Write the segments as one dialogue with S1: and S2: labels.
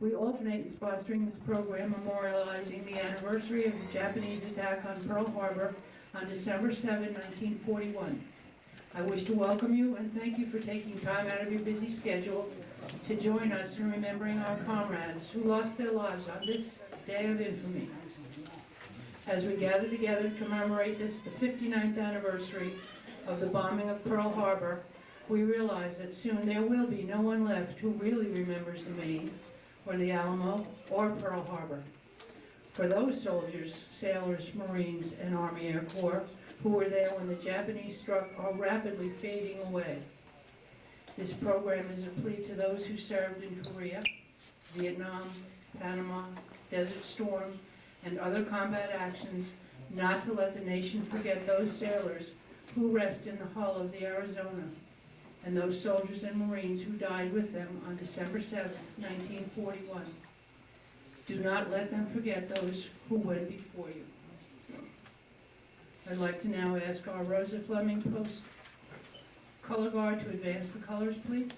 S1: We alternate in sponsoring this program memorializing the anniversary of the Japanese attack on Pearl Harbor on December 7, 1941. I wish to welcome you and thank you for taking time out of your busy schedule to join us in remembering our comrades who lost their lives on this day of infamy. As we gather together to commemorate this, the 59th anniversary of the bombing of Pearl Harbor, we realize that soon there will be no one left who really remembers the Maine, or the Alamo, or Pearl Harbor. For those soldiers, sailors, Marines, and Army Air Corps who were there when the Japanese struck are rapidly fading away. This program is a plea to those who served in Korea, Vietnam, Panama, Desert Storm, and other combat actions not to let the nation forget those sailors who rest in the hull of the Arizona and those soldiers and Marines who died with them on December 7, 1941. Do not let them forget those who went before you. I'd like to now ask our Rosa Fleming Post color guard to advance the colors, please.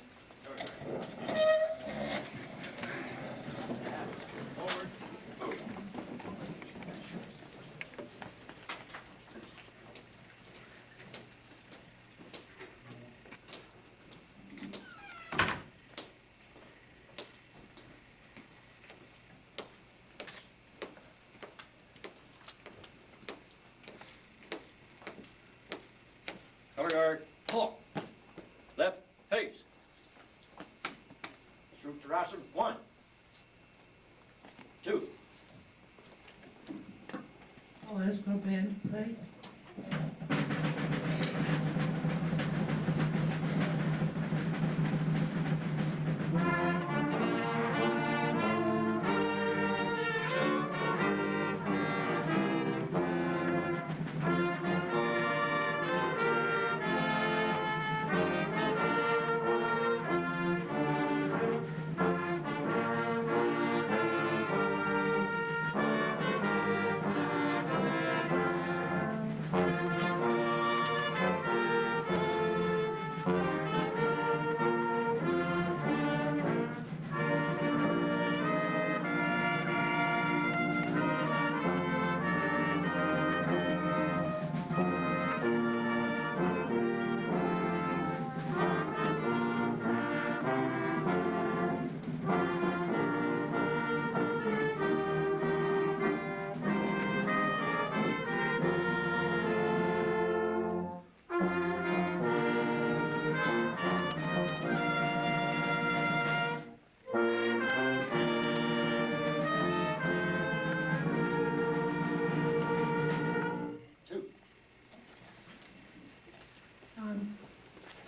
S2: Color guard, halt. Left, face. Shoot to Rosser, 1, 2.
S1: I'll ask our band to play.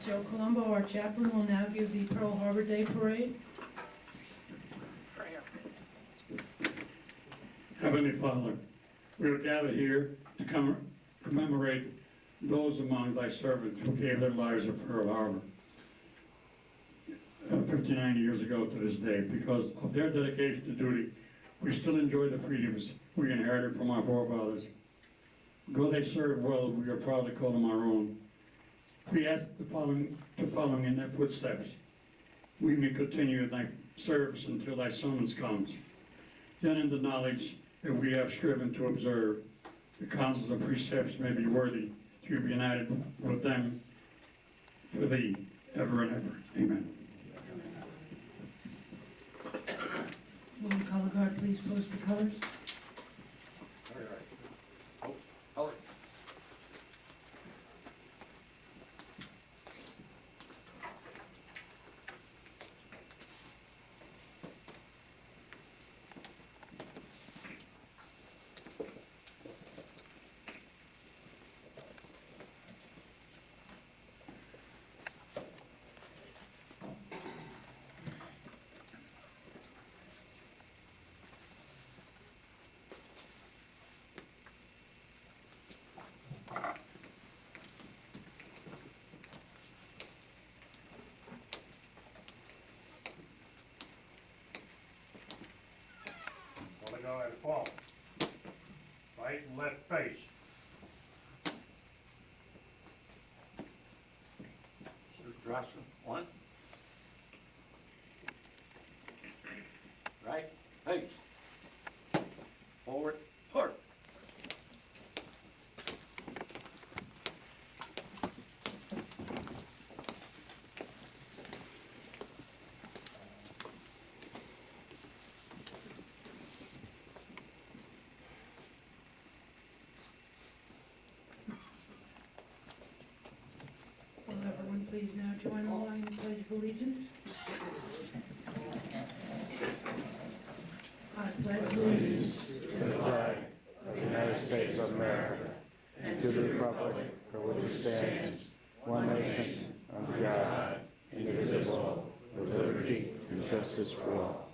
S1: Joe Colombo, our chaplain, will now give the Pearl Harbor Day Parade.
S3: Heavenly Father, we are gathered here to commemorate those among thy servants who gave their lives at Pearl Harbor 59 years ago to this day. Because of their dedication to duty, we still enjoy the freedoms we inherited from our forefathers. Though they served well, we are proud to call them our own. We ask to follow in their footsteps. We may continue thy service until thy summons comes. Then in the knowledge that we have striven to observe, the counsels and precepts may be worthy to be united with them for thee, ever and ever. Amen.
S1: Will the color guard please post the colors?
S2: Color guard. Oh, color.
S4: Color guard, fall. Right and left face.
S2: Shoot to Rosser, 1. Right. Hayes. Forward, hard.
S1: Will everyone please now join the line in pledge of allegiance? I pledge allegiance
S5: To the flag of the United States of America and to the republic for which it stands, one nation, under God, indivisible, with liberty and justice for all.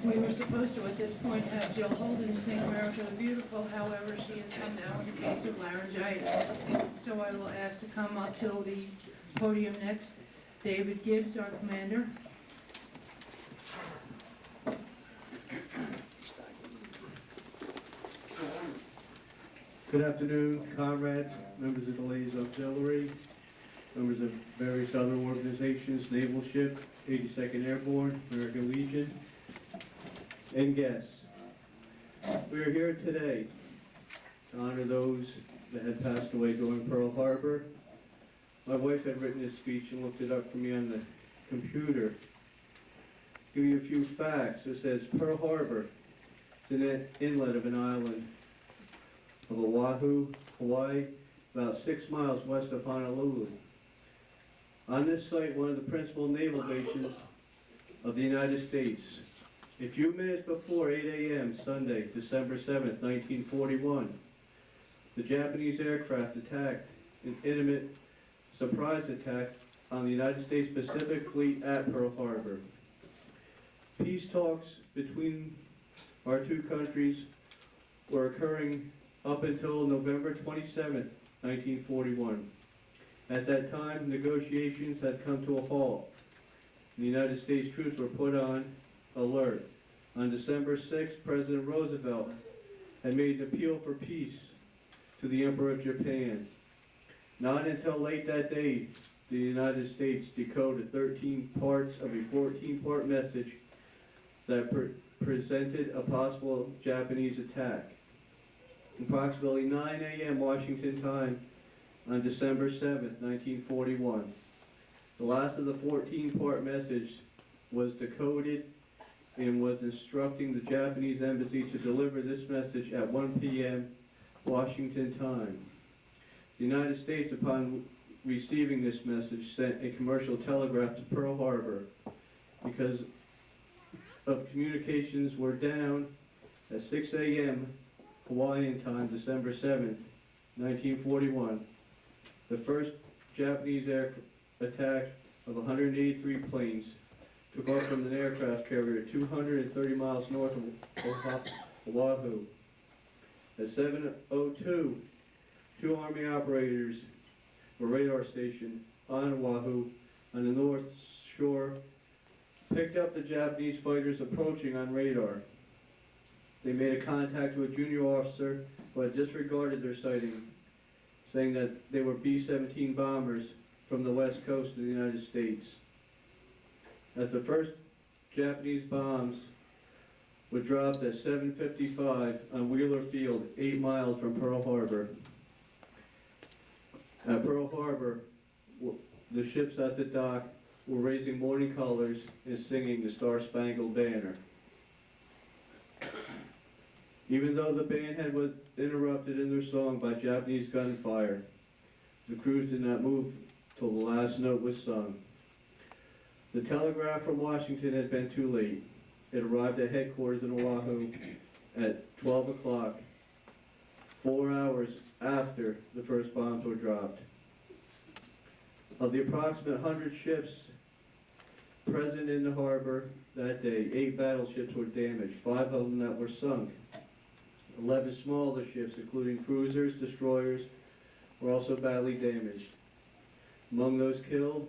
S1: We were supposed to, at this point, have Jill Holden sing America the Beautiful. However, she has come down with a case of laryngitis. So I will ask to come up to the podium next, David Gibbs, our commander.
S6: Good afternoon, comrades, members of the Ladies Auxiliary, members of various other organizations, Naval Ship, 82nd Airborne, American Legion, and guests. We are here today to honor those that had passed away during Pearl Harbor. My wife had written this speech and looked it up for me on the computer. Give you a few facts. It says Pearl Harbor is an inlet of an island of Oahu, Hawaii, about 6 miles west of Honolulu. On this site, one of the principal naval bases of the United States. A few minutes before 8 a.m. Sunday, December 7th, 1941, the Japanese aircraft attacked an intimate surprise attack on the United States Pacific Fleet at Pearl Harbor. Peace talks between our two countries were occurring up until November 27th, 1941. At that time, negotiations had come to a halt. The United States troops were put on alert. On December 6th, President Roosevelt had made an appeal for peace to the Emperor of Japan. Not until late that day, the United States decoded 13 parts of a 14-part message that presented a possible Japanese attack. Approximately 9 a.m. Washington time on December 7th, 1941. The last of the 14-part message was decoded and was instructing the Japanese embassy to deliver this message at 1 p.m. Washington time. The United States, upon receiving this message, sent a commercial telegraph to Pearl Harbor because of communications were down at 6 a.m. Hawaiian time, December 7th, 1941. The first Japanese air attack of 183 planes took off from an aircraft carrier 230 miles north of Oahu. At 7:02, two Army operators were radar stationed on Oahu on the north shore, picked up the Japanese fighters approaching on radar. They made a contact with a junior officer who had disregarded their sighting, saying that they were B-17 bombers from the west coast of the United States. As the first Japanese bombs were dropped at 7:55 on Wheeler Field, 8 miles from Pearl Harbor. At Pearl Harbor, the ships at the dock were raising morning colors and singing the Star-Spangled Banner. Even though the band had was interrupted in their song by Japanese gunfire, the crews did not move till the last note was sung. The telegraph from Washington had been too late. It arrived at headquarters in Oahu at 12 o'clock, 4 hours after the first bombs were dropped. Of the approximate 100 ships present in the harbor that day, 8 battleships were damaged, 5 of them that were sunk. 11 smaller ships, including cruisers, destroyers, were also badly damaged. Among those killed,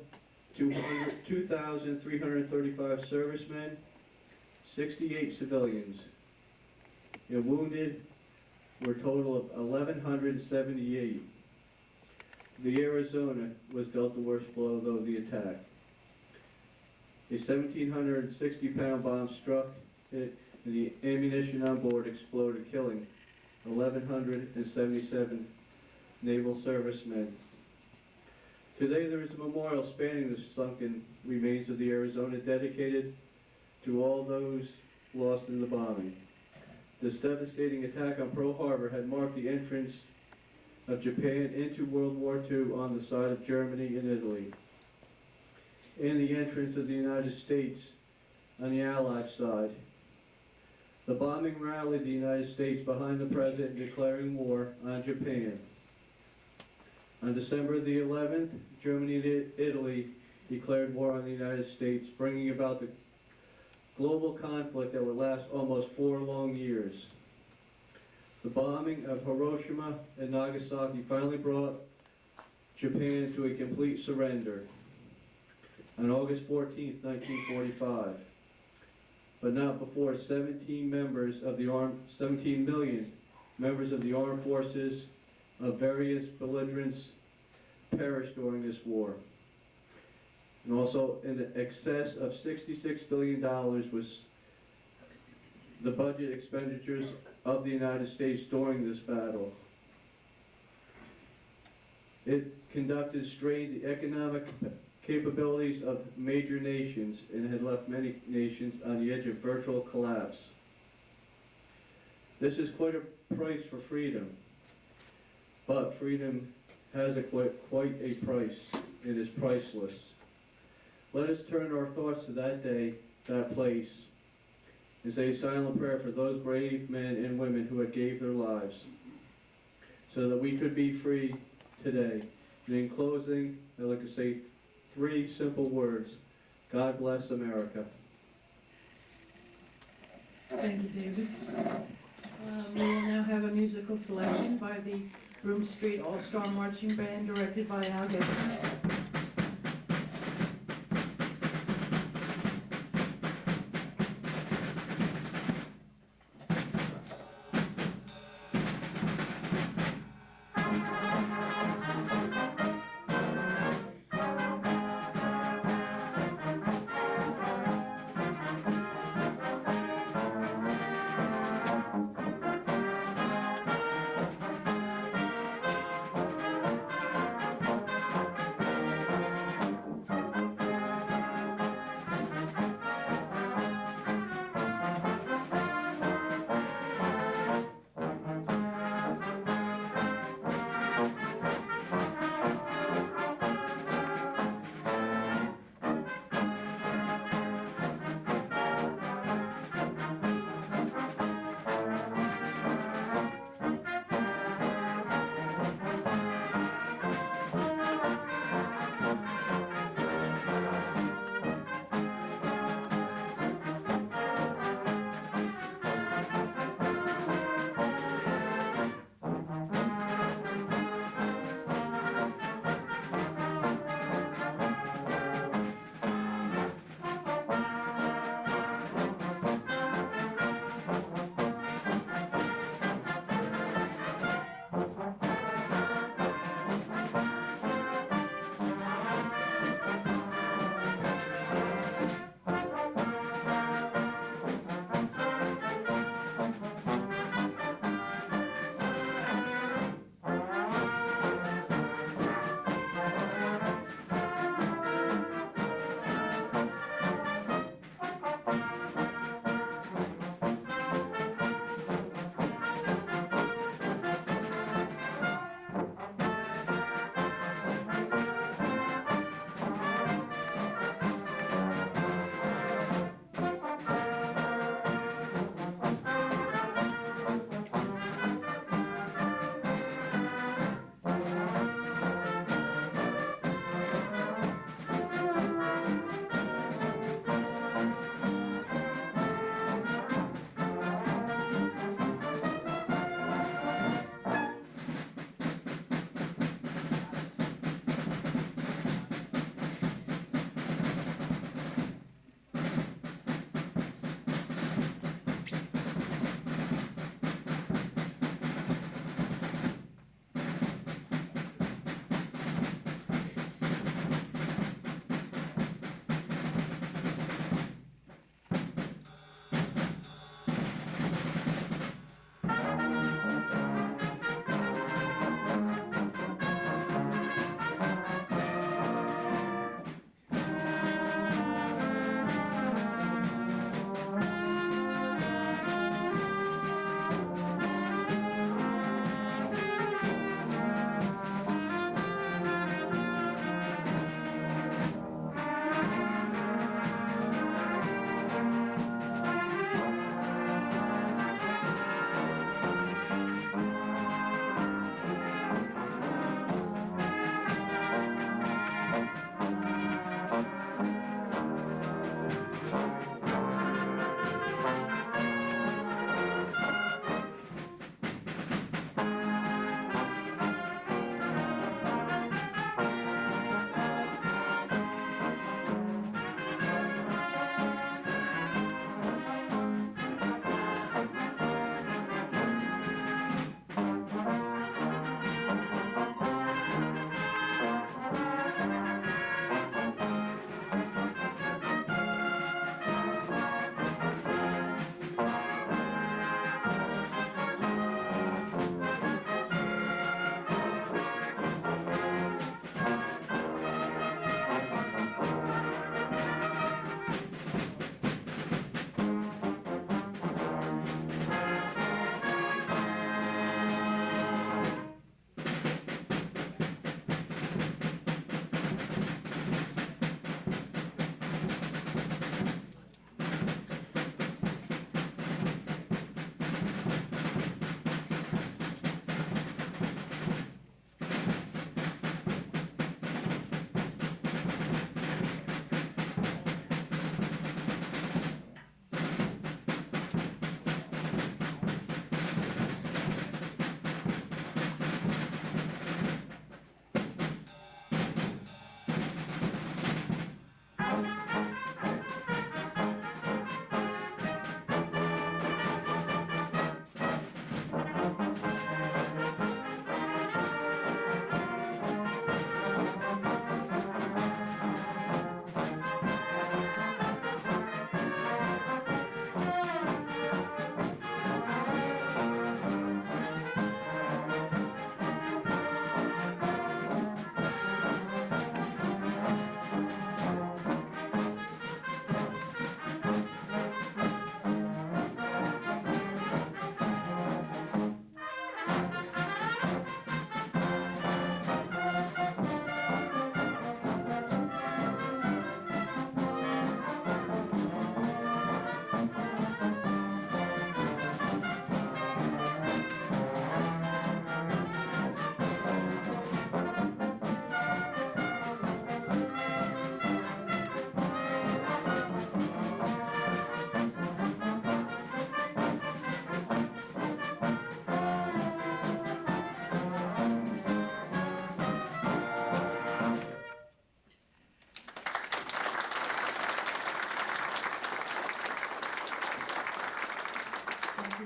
S6: 2,335 servicemen, 68 civilians. And wounded were a total of 1,178. The Arizona was dealt the worst blow of the attack. A 1,760-pound bomb struck it, and the ammunition on board exploded, killing 1,177 naval servicemen. Today there is a memorial spanning the sunken remains of the Arizona dedicated to all those lost in the bombing. This devastating attack on Pearl Harbor had marked the entrance of Japan into World War II on the side of Germany and Italy, and the entrance of the United States on the Allied side. The bombing rallied the United States behind the President declaring war on Japan. On December the 11th, Germany and Italy declared war on the United States, bringing about the global conflict that would last almost 4 long years. The bombing of Hiroshima and Nagasaki finally brought Japan to a complete surrender on August 14, 1945, but not before 17 million members of the armed forces of various belligerents perished during this war. And also in excess of $66 billion was the budget expenditures of the United States during this battle. It strained the economic capabilities of major nations and had left many nations on the edge of virtual collapse. This is quite a price for freedom, but freedom has quite a price. It is priceless. Let us turn our thoughts to that day, that place, and say a silent prayer for those brave men and women who had gave their lives so that we could be free today. And in closing, I'd like to say 3 simple words: God bless America.
S1: Thank you, David. We will now have a musical selection by the Broome Street All-Star Marching Band, directed by Al Gibson.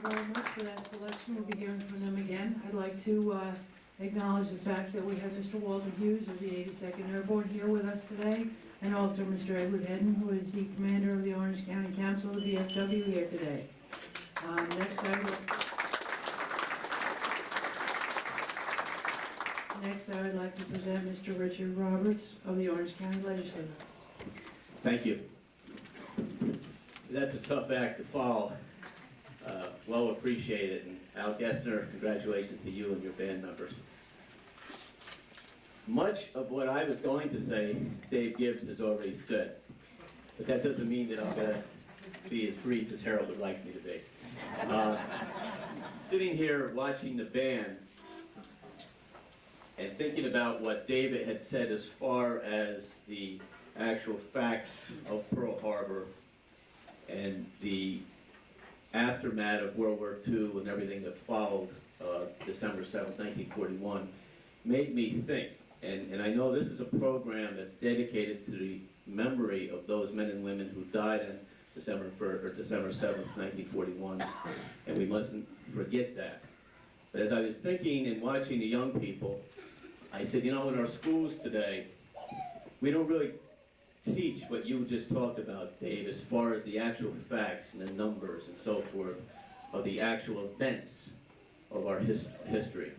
S1: very much for that selection. We'll be hearing from them again. I'd like to acknowledge the fact that we have Mr. Walter Hughes of the 82nd Airborne here with us today, and also Mr. Edward Hedden, who is the commander of the Orange County Council of the VFW here today. Next, I would like to present Mr. Richard Roberts of the Orange County Legislature.
S2: Thank you. That's a tough act to follow. Well appreciated. And Al Gessner, congratulations to you and your band members. Much of what I was going to say, Dave Gibbs has already said. But that doesn't mean that I'm going to be as brief as Harold would like me to be. Sitting here watching the band and thinking about what David had said as far as the actual facts of Pearl Harbor and the aftermath of World War II and everything that followed December 7th, 1941, made me think. And I know this is a program that's dedicated to the memory of those men and women who died on December 7th, 1941, and we mustn't forget that. But as I was thinking and watching the young people, I said, you know, in our schools today, we don't really teach what you just talked about, Dave, as far as the actual facts and the numbers and so forth of the actual events of our history.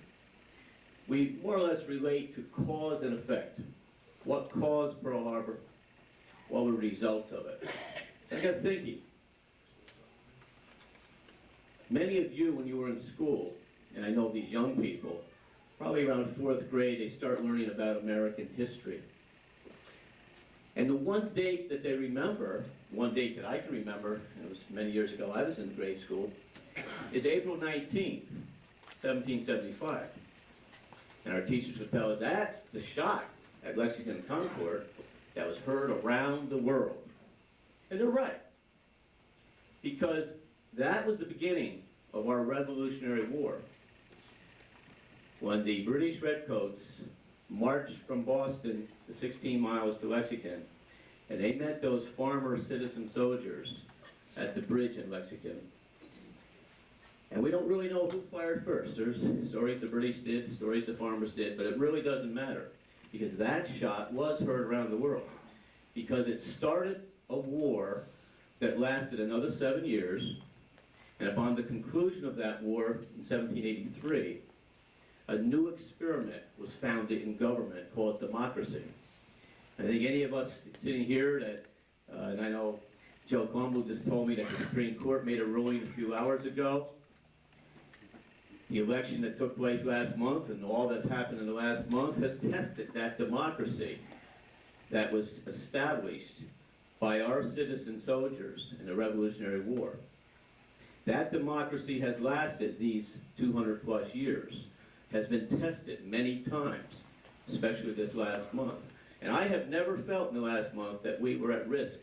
S2: We more or less relate to cause and effect. What caused Pearl Harbor? What were the results of it? So I got thinking. Many of you, when you were in school, and I know these young people, probably around 4th grade, they start learning about American history. And the one date that they remember, one date that I can remember, and it was many years ago, I was in grade school, is April 19th, 1775. And our teachers would tell us, that's the shot at Lexington and Concord that was heard around the world. And they're right. Because that was the beginning of our Revolutionary War. When the British Redcoats marched from Boston the 16 miles to Lexington, and they met those farmer citizen soldiers at the bridge in Lexington. And we don't really know who fired first. There's stories the British did, stories the farmers did, but it really doesn't matter, because that shot was heard around the world, because it started a war that lasted another 7 years, and upon the conclusion of that war in 1783, a new experiment was founded in government called democracy. I think any of us sitting here that, and I know Joe Colombo just told me that the Supreme Court made a ruling a few hours ago. The election that took place last month and all that's happened in the last month has tested that democracy that was established by our citizen soldiers in the Revolutionary War. That democracy has lasted these 200 plus years, has been tested many times, especially this last month. And I have never felt in the last month that we were at risk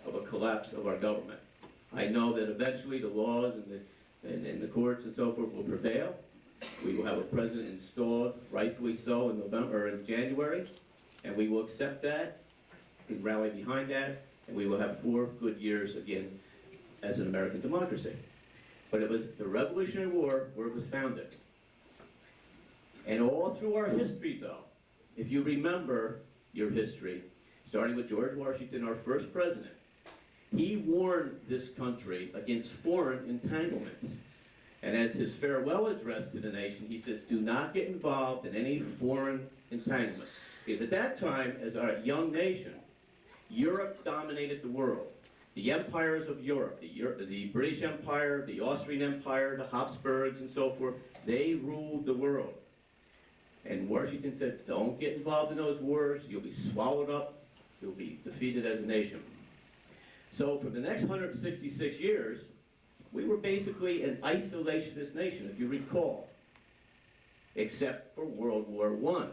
S2: of a collapse of our government. I know that eventually the laws and the courts and so forth will prevail. We will have a president installed, rightfully so, in November or in January, and we will accept that, we rally behind that, and we will have 4 good years again as an American democracy. But it was the Revolutionary War where it was founded. And all through our history, though, if you remember your history, starting with George Washington, our first president, he warned this country against foreign entanglements. And as his farewell address to the nation, he says, do not get involved in any foreign entanglements. Because at that time, as our young nation, Europe dominated the world. The empires of Europe, the British Empire, the Austrian Empire, the Habsburgs, and so forth, they ruled the world. And Washington said, don't get involved in those wars. You'll be swallowed up. You'll be defeated as a nation. So for the next 166 years, we were basically an isolationist nation, if you recall, except for World War I,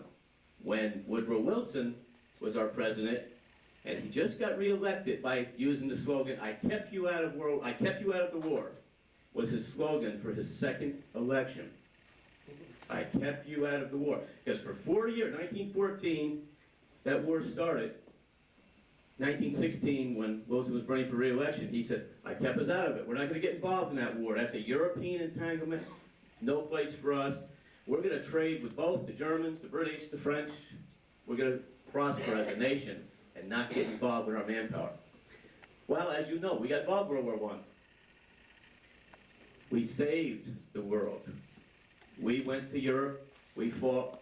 S2: when Woodrow Wilson was our president, and he just got reelected by using the slogan, I kept you out of the war, was his slogan for his second election. I kept you out of the war. Because for 4 years, 1914, that war started. 1916, when Wilson was running for re-election, he said, I kept us out of it. We're not going to get involved in that war. That's a European entanglement. No place for us. We're going to trade with both the Germans, the British, the French. We're going to prosper as a nation and not get involved with our manpower. Well, as you know, we got involved in World War I. We saved the world. We went to Europe. We fought.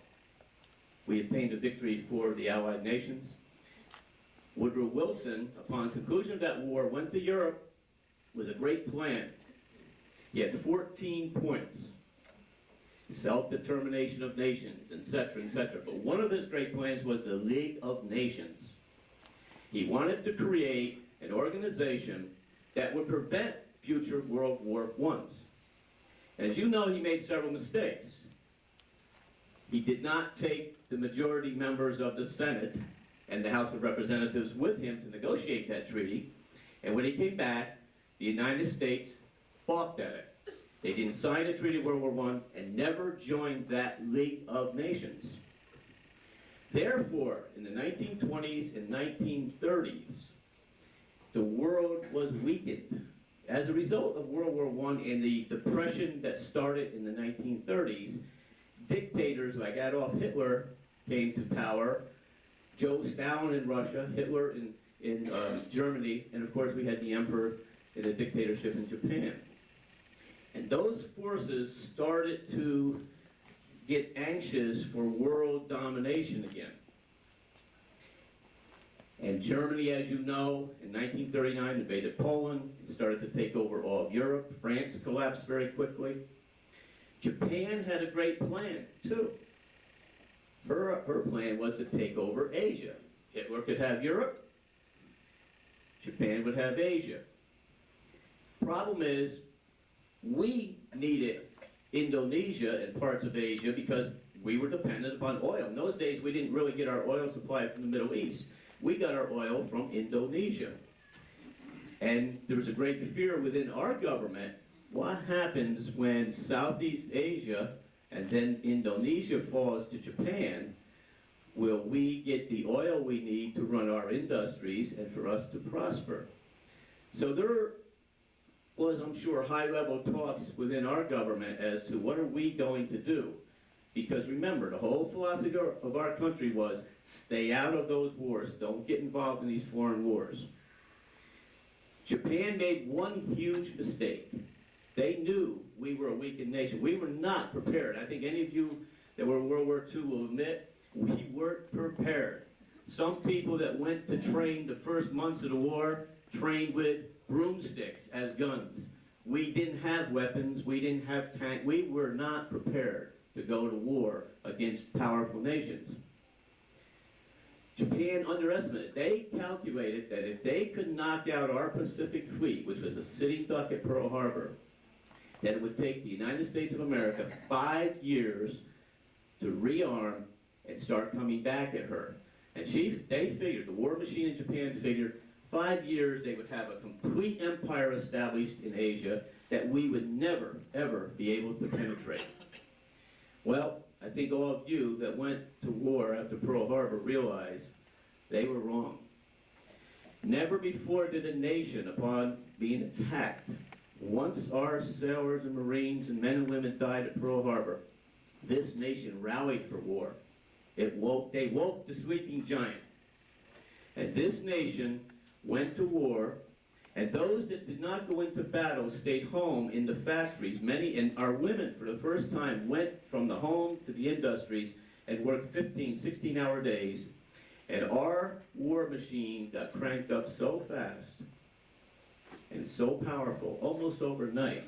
S2: We obtained a victory for the Allied nations. Woodrow Wilson, upon conclusion of that war, went to Europe with a great plan. He had 14 points. Self-determination of nations, etc., etc. But one of his great plans was the League of Nations. He wanted to create an organization that would prevent future World War I's. As you know, he made several mistakes. He did not take the majority members of the Senate and the House of Representatives with him to negotiate that treaty. And when he came back, the United States balked at it. They didn't sign a treaty of World War I and never joined that League of Nations. Therefore, in the 1920s and 1930s, the world was weakened. As a result of World War I and the depression that started in the 1930s, dictators like Adolf Hitler came to power, Joe Stalin in Russia, Hitler in Germany, and of course we had the emperor in a dictatorship in Japan. And those forces started to get anxious for world domination again. And Germany, as you know, in 1939 invaded Poland and started to take over all of Europe. France collapsed very quickly. Japan had a great plan, too. Her plan was to take over Asia. Hitler could have Europe. Japan would have Asia. Problem is, we needed Indonesia and parts of Asia because we were dependent upon oil. In those days, we didn't really get our oil supply from the Middle East. We got our oil from Indonesia. And there was a great fear within our government, what happens when Southeast Asia and then Indonesia falls to Japan? Will we get the oil we need to run our industries and for us to prosper? So there was, I'm sure, high-level talks within our government as to what are we going to do. Because remember, the whole philosophy of our country was stay out of those wars. Don't get involved in these foreign wars. Japan made one huge mistake. They knew we were a weakened nation. We were not prepared. I think any of you that were in World War II will admit we weren't prepared. Some people that went to train the first months of the war trained with broomsticks as guns. We didn't have weapons. We didn't have tanks. We were not prepared to go to war against powerful nations. Japan underestimated. They calculated that if they could knock out our Pacific Fleet, which was a sitting duck at Pearl Harbor, that it would take the United States of America 5 years to rearm and start coming back at her. And they figured, the war machine in Japan figured, 5 years they would have a complete empire established in Asia that we would never, ever be able to penetrate. Well, I think all of you that went to war after Pearl Harbor realize they were wrong. Never before did a nation, upon being attacked, once our sailors and Marines and men and women died at Pearl Harbor, this nation rallied for war. They woke the sleeping giant. And this nation went to war, and those that did not go into battle stayed home in the factories. Many, and our women for the first time went from the home to the industries and worked 15, 16-hour days. And our war machine got cranked up so fast and so powerful, almost overnight,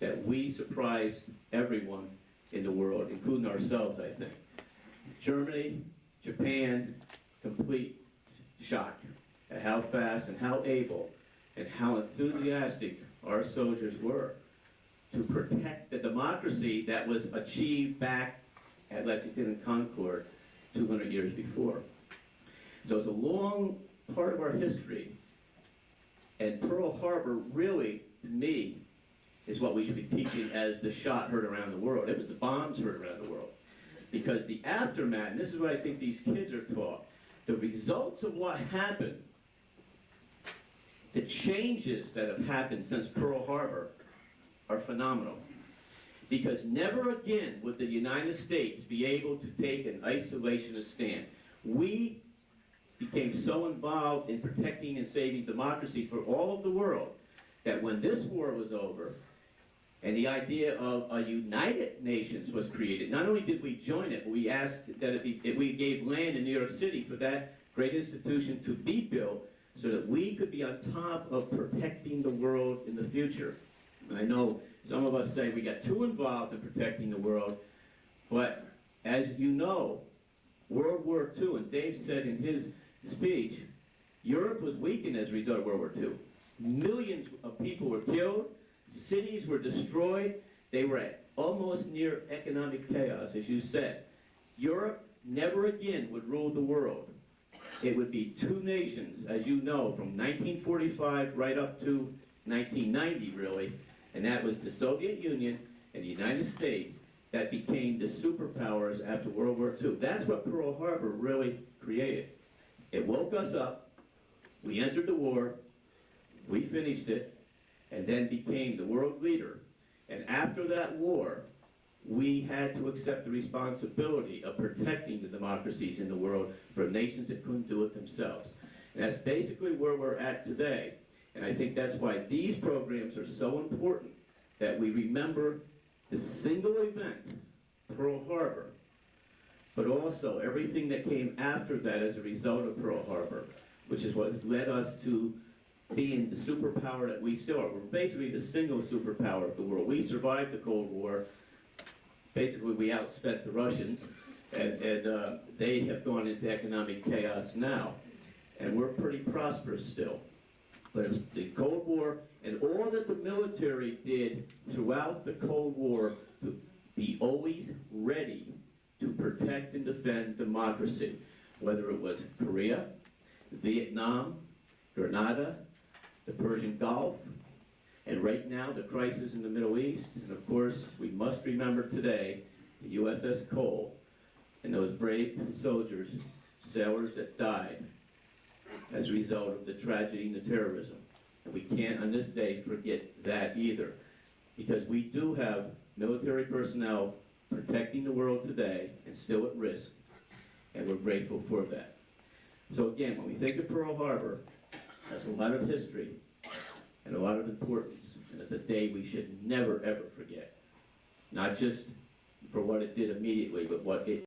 S2: that we surprised everyone in the world, including ourselves, I think. Germany, Japan, complete shock at how fast and how able and how enthusiastic our soldiers were to protect the democracy that was achieved back at Lexington and Concord 200 years before. So it's a long part of our history. And Pearl Harbor really, to me, is what we should be teaching as the shot heard around the world. It was the bombs heard around the world. Because the aftermath, and this is what I think these kids are taught, the results of what happened the changes that have happened since Pearl Harbor are phenomenal. Because never again would the United States be able to take an isolationist stand. We became so involved in protecting and saving democracy for all of the world that when this war was over and the idea of a United Nations was created, not only did we join it, but we asked that if we gave land in New York City for that great institution to be built so that we could be on top of protecting the world in the future. And I know some of us say we got too involved in protecting the world, but as you know, World War II, and Dave said in his speech, Europe was weakened as a result of World War II. Millions of people were killed, cities were destroyed, they were at almost near economic chaos, as you said. Europe never again would rule the world. It would be two nations, as you know, from 1945 right up to 1990, really, and that was the Soviet Union and the United States that became the superpowers after World War II. That's what Pearl Harbor really created. It woke us up, we entered the war, we finished it, and then became the world leader. And after that war, we had to accept the responsibility of protecting the democracies in the world from nations that couldn't do it themselves. And that's basically where we're at today. And I think that's why these programs are so important, that we remember the single event, Pearl Harbor, but also everything that came after that as a result of Pearl Harbor, which is what has led us to being the superpower that we still are. We're basically the single superpower of the world. We survived the Cold War. Basically, we outspent the Russians, and they have gone into economic chaos now. And we're pretty prosperous still. But it was the Cold War and all that the military did throughout the Cold War to be always ready to protect and defend democracy, whether it was Korea, Vietnam, Grenada, the Persian Gulf, and right now the crisis in the Middle East. And of course, we must remember today the USS Cole and those brave soldiers, sailors that died as a result of the tragedy and the terrorism. And we can't on this day forget that either, because we do have military personnel protecting the world today and still at risk, and we're grateful for that. So again, when we think of Pearl Harbor, that's a lot of history and a lot of importance, and it's a day we should never ever forget. Not just for what it did immediately, but what it